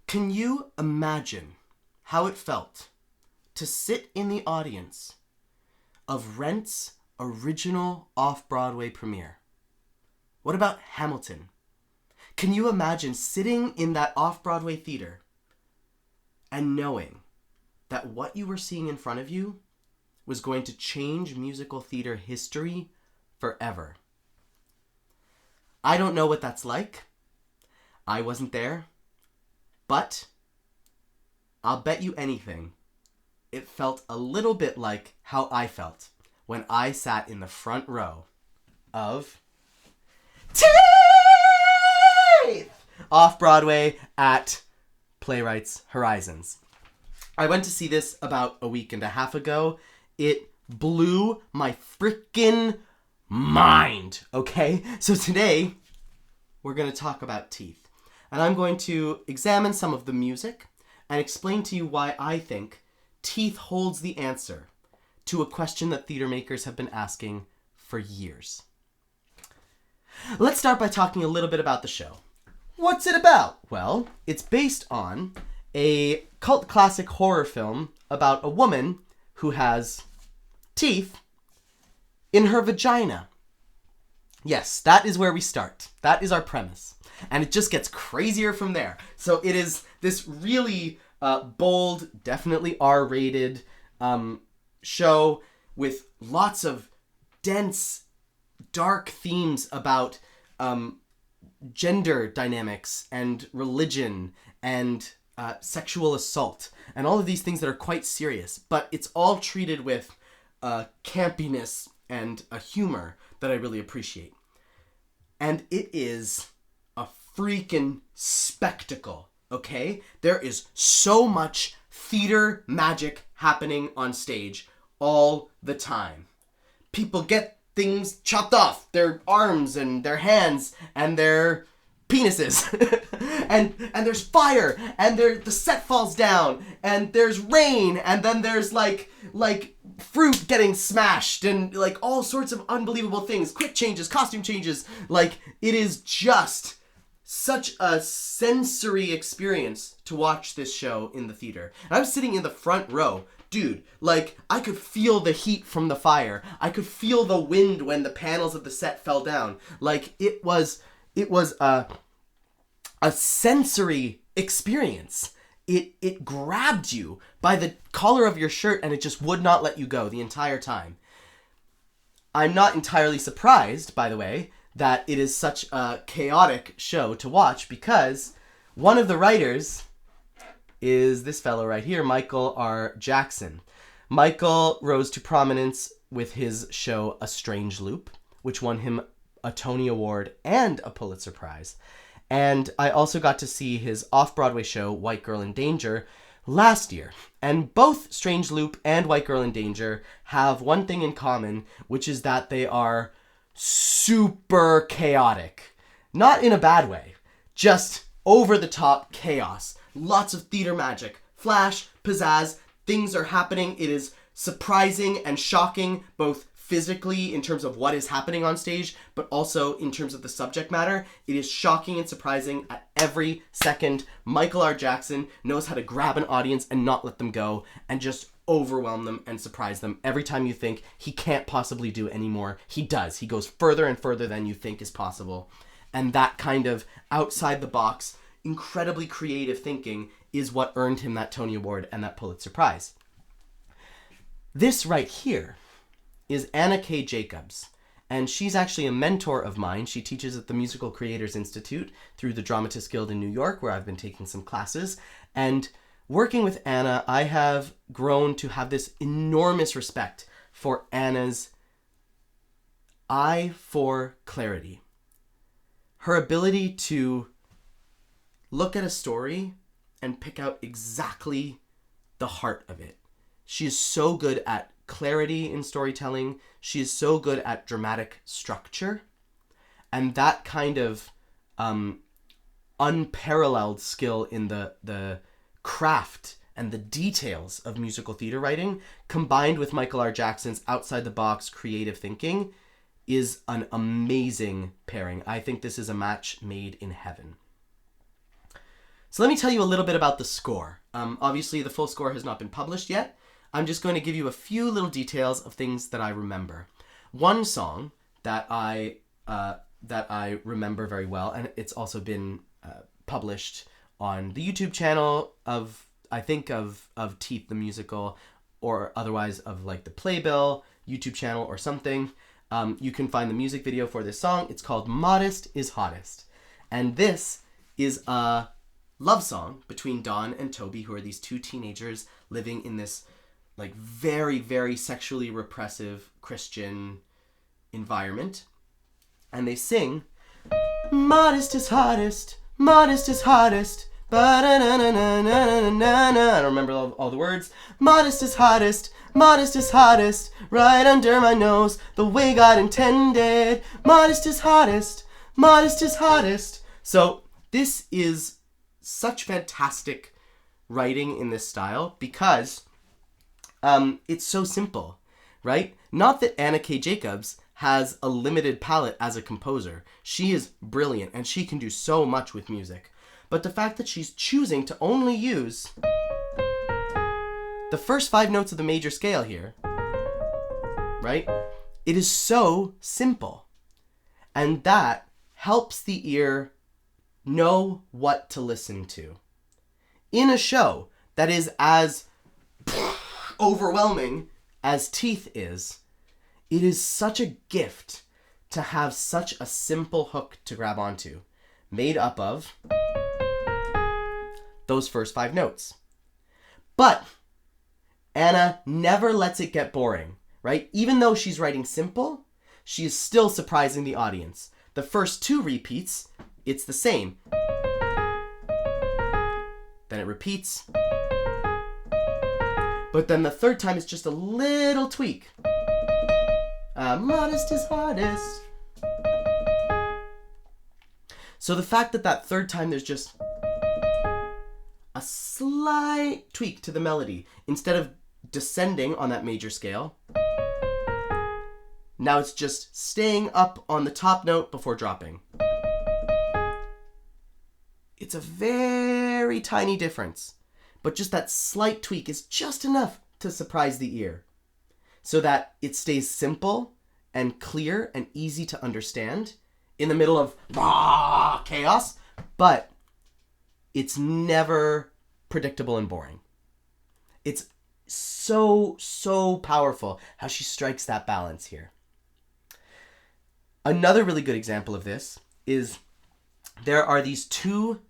Can you imagine how it felt to sit in the audience of Rent's original off-Broadway premiere? What about Hamilton? Can you imagine sitting in that off-Broadway theater and knowing that what you were seeing in front of you was going to change musical theater history forever? I don't know what that's like. I wasn't there. But I'll bet you anything, it felt a little bit like how I felt when I sat in the front row of Teeth! Off-Broadway at Playwrights Horizons. I went to see this about a week and a half ago. It blew my freaking mind, okay? So today, we're going to talk about Teeth. And I'm going to examine some of the music and explain to you why I think Teeth holds the answer to a question that theater makers have been asking for years. Let's start by talking a little bit about the show. What's it about? Well, it's based on a cult classic horror film about a woman who has teeth in her vagina. Yes, that is where we start. That is our premise. And it just gets crazier from there. So it is this really bold, definitely R-rated show with lots of dense, dark themes about gender dynamics and religion and sexual assault and all of these things that are quite serious. But it's all treated with campiness and a humor that I really appreciate. And it is a freaking spectacle, okay? There is so much theater magic happening on stage all the time. People get things chopped off, their arms and their hands and their penises. and there's fire, and the set falls down, and there's rain, and then there's like fruit getting smashed, and like all sorts of unbelievable things, quick changes, costume changes. Like, it is just such a sensory experience to watch this show in the theater. And I was sitting in the front row. Dude, like, I could feel the heat from the fire. I could feel the wind when the panels of the set fell down. Like, it was a sensory experience. It grabbed you by the collar of your shirt, and it just would not let you go the entire time. I'm not entirely surprised, by the way, that it is such a chaotic show to watch, because one of the writers is this fellow right here, Michael R. Jackson. Michael rose to prominence with his show A Strange Loop, which won him a Tony Award and a Pulitzer Prize. And I also got to see his off-Broadway show, White Girl in Danger, last year. And both Strange Loop and White Girl in Danger have one thing in common, which is that they are super chaotic. Not in a bad way, just over-the-top chaos. Lots of theater magic, flash, pizzazz, things are happening. It is surprising and shocking, both physically in terms of what is happening on stage, but also in terms of the subject matter. It is shocking and surprising at every second. Michael R. Jackson knows how to grab an audience and not let them go, and just overwhelm them and surprise them. Every time you think he can't possibly do anymore, he does. He goes further and further than you think is possible. And that kind of outside the box, incredibly creative thinking is what earned him that Tony Award and that Pulitzer Prize. This right here is Anna K. Jacobs, and she's actually a mentor of mine. She teaches at the Musical Creators Institute through the Dramatists Guild in New York, where I've been taking some classes. And working with Anna, I have grown to have this enormous respect for Anna's eye for clarity. Her ability to look at a story and pick out exactly the heart of it. She is so good at clarity in storytelling. She is so good at dramatic structure. And that kind of unparalleled skill in the craft and the details of musical theater writing, combined with Michael R. Jackson's outside-the-box creative thinking, is an amazing pairing. I think this is a match made in heaven. So let me tell you a little bit about the score. Obviously, the full score has not been published yet. I'm just going to give you a few little details of things that I remember. One song that I remember very well, and it's also been published on the YouTube channel of Teeth the Musical, or otherwise of like the Playbill YouTube channel or something. You can find the music video for this song. It's called Modest is Hottest. And this is a love song between Dawn and Toby, who are these two teenagers living in this like very, very sexually repressive Christian environment. And they sing, modest is hottest, modest is hottest, ba-da-na-na-na-na-na-na-na. I don't remember all the words. Modest is hottest, right under my nose, the way God intended. Modest is hottest, modest is hottest. So this is such fantastic writing in this style because it's so simple, right? Not that Anna K. Jacobs has a limited palette as a composer. She is brilliant and she can do so much with music. But the fact that she's choosing to only use the first 5 notes of the major scale here, right? It is so simple. And that helps the ear know what to listen to. In a show that is as overwhelming as Teeth is, it is such a gift to have such a simple hook to grab onto, made up of those first 5 notes. But Anna never lets it get boring, right? Even though she's writing simple, she is still surprising the audience. The first 2 repeats, it's the same. Then it repeats. But then the third time is just a little tweak. Modest is hottest. So the fact that third time there's just a slight tweak to the melody, instead of descending on that major scale, now it's just staying up on the top note before dropping. It's a very tiny difference, but just that slight tweak is just enough to surprise the ear, so that it stays simple and clear and easy to understand in the middle of chaos, but it's never predictable and boring. It's so powerful how she strikes that balance here. Another really good example of this is there are these 2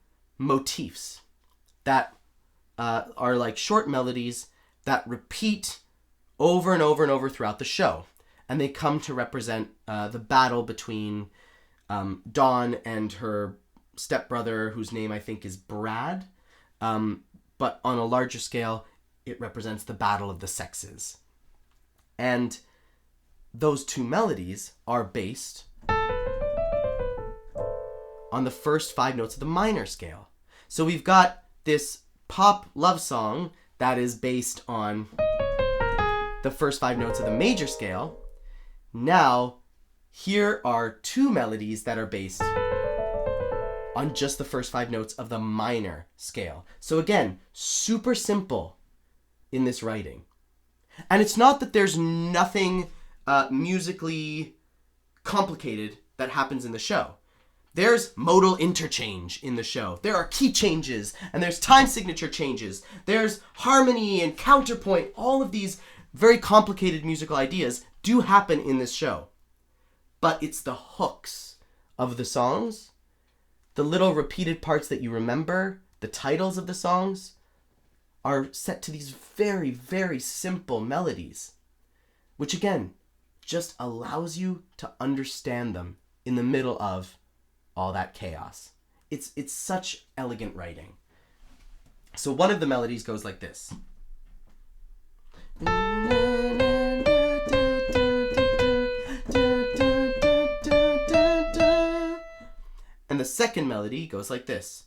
motifs that are like short melodies that repeat over and over and over throughout the show. And they come to represent the battle between Dawn and her stepbrother, whose name I think is Brad. But on a larger scale, it represents the battle of the sexes. And those 2 melodies are based on the first 5 notes of the minor scale. So we've got this pop love song that is based on the first 5 notes of the major scale. Now, here are 2 melodies that are based on just the first 5 notes of the minor scale. So again, super simple in this writing. And it's not that there's nothing musically complicated that happens in the show. There's modal interchange in the show. There are key changes, and there's time signature changes. There's harmony and counterpoint. All of these very complicated musical ideas do happen in this show. But it's the hooks of the songs, the little repeated parts that you remember, the titles of the songs, are set to these very, very simple melodies, which again, just allows you to understand them in the middle of all that chaos. It's such elegant writing. So one of the melodies goes like this. And the second melody goes like this.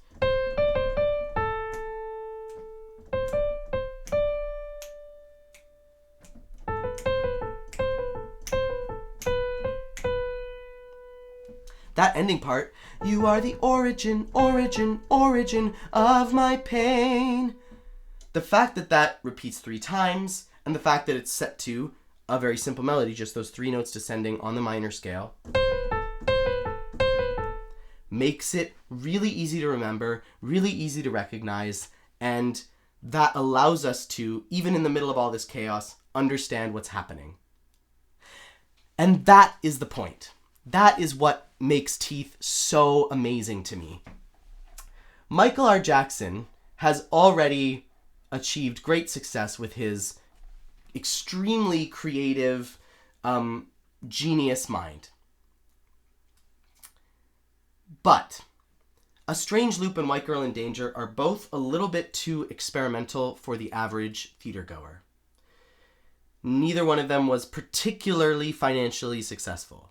that ending part, you are the origin, origin, origin of my pain. The fact that that repeats 3 times, and the fact that it's set to a very simple melody, just those 3 notes descending on the minor scale, makes it really easy to remember, really easy to recognize, and that allows us to, even in the middle of all this chaos, understand what's happening. And that is the point. That is what makes Teeth so amazing to me. Michael R. Jackson has already achieved great success with his extremely creative, genius mind. But A Strange Loop and White Girl in Danger are both a little bit too experimental for the average theater goer. Neither one of them was particularly financially successful.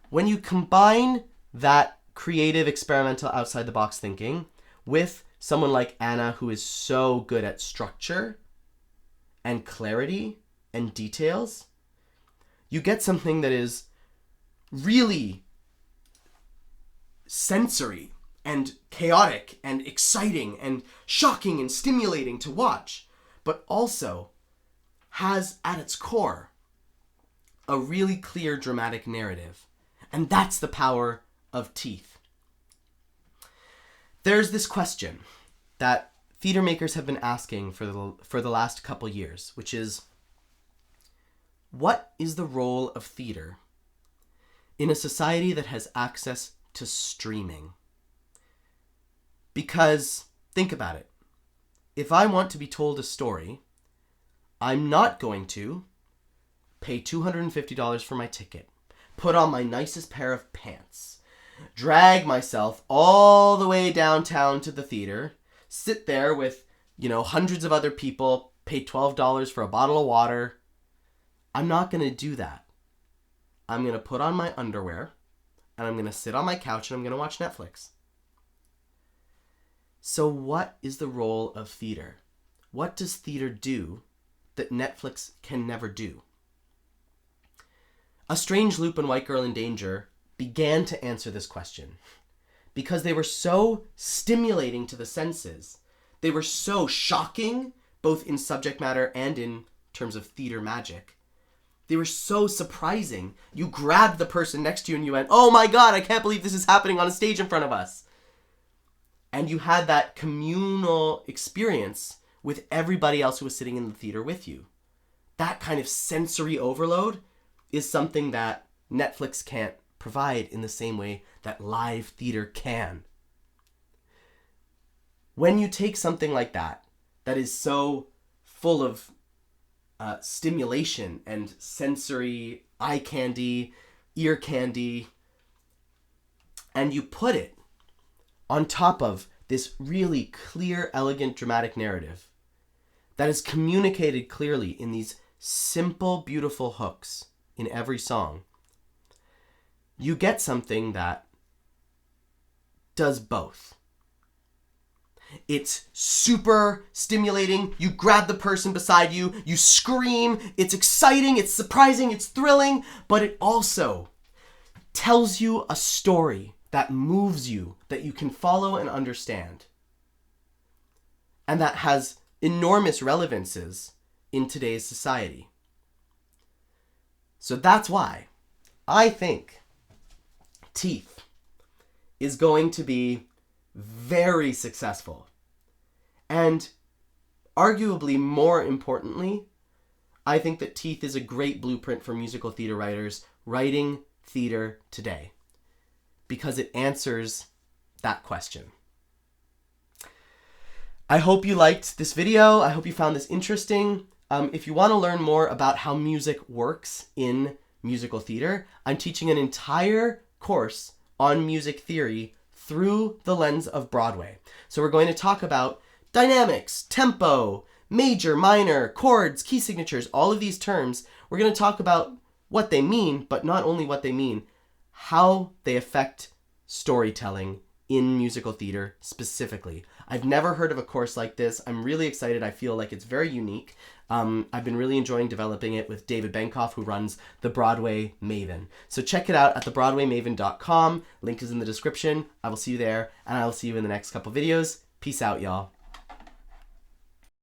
When you combine that creative, experimental, outside-the-box thinking with someone like Anna, who is so good at structure and clarity and details, you get something that is really sensory and chaotic and exciting and shocking and stimulating to watch, but also has at its core a really clear dramatic narrative. And that's the power of Teeth. There's this question that theater makers have been asking for the last couple years, which is, what is the role of theater in a society that has access to streaming? Because, think about it. If I want to be told a story, I'm not going to pay $250 for my ticket, put on my nicest pair of pants, drag myself all the way downtown to the theater, sit there with, hundreds of other people, pay $12 for a bottle of water. I'm not going to do that. I'm going to put on my underwear, and I'm going to sit on my couch, and I'm going to watch Netflix. So what is the role of theater? What does theater do that Netflix can never do? A Strange Loop and White Girl in Danger began to answer this question because they were so stimulating to the senses. They were so shocking, both in subject matter and in terms of theater magic. They were so surprising. You grabbed the person next to you and you went, "Oh my God, I can't believe this is happening on a stage in front of us." And you had that communal experience with everybody else who was sitting in the theater with you. That kind of sensory overload is something that Netflix can't provide in the same way that live theater can. When you take something like that, that is so full of stimulation and sensory eye candy, ear candy, and you put it on top of this really clear, elegant, dramatic narrative that is communicated clearly in these simple, beautiful hooks in every song, you get something that does both. It's super stimulating. You grab the person beside you, you scream, it's exciting, it's surprising, it's thrilling, but it also tells you a story that moves you, that you can follow and understand, and that has enormous relevances in today's society. So that's why I think Teeth is going to be very successful. And arguably more importantly, I think that Teeth is a great blueprint for musical theater writers writing theater today, because it answers that question. I hope you liked this video. I hope you found this interesting. If you want to learn more about how music works in musical theater, I'm teaching an entire course on music theory through the lens of Broadway. So we're going to talk about dynamics, tempo, major, minor, chords, key signatures, all of these terms. We're going to talk about what they mean, but not only what they mean, how they affect storytelling in musical theater specifically. I've never heard of a course like this. I'm really excited. I feel like it's very unique. I've been really enjoying developing it with David Benkoff, who runs the Broadway Maven. So check it out at thebroadwaymaven.com. Link is in the description. I will see you there, and I will see you in the next couple videos. Peace out, y'all.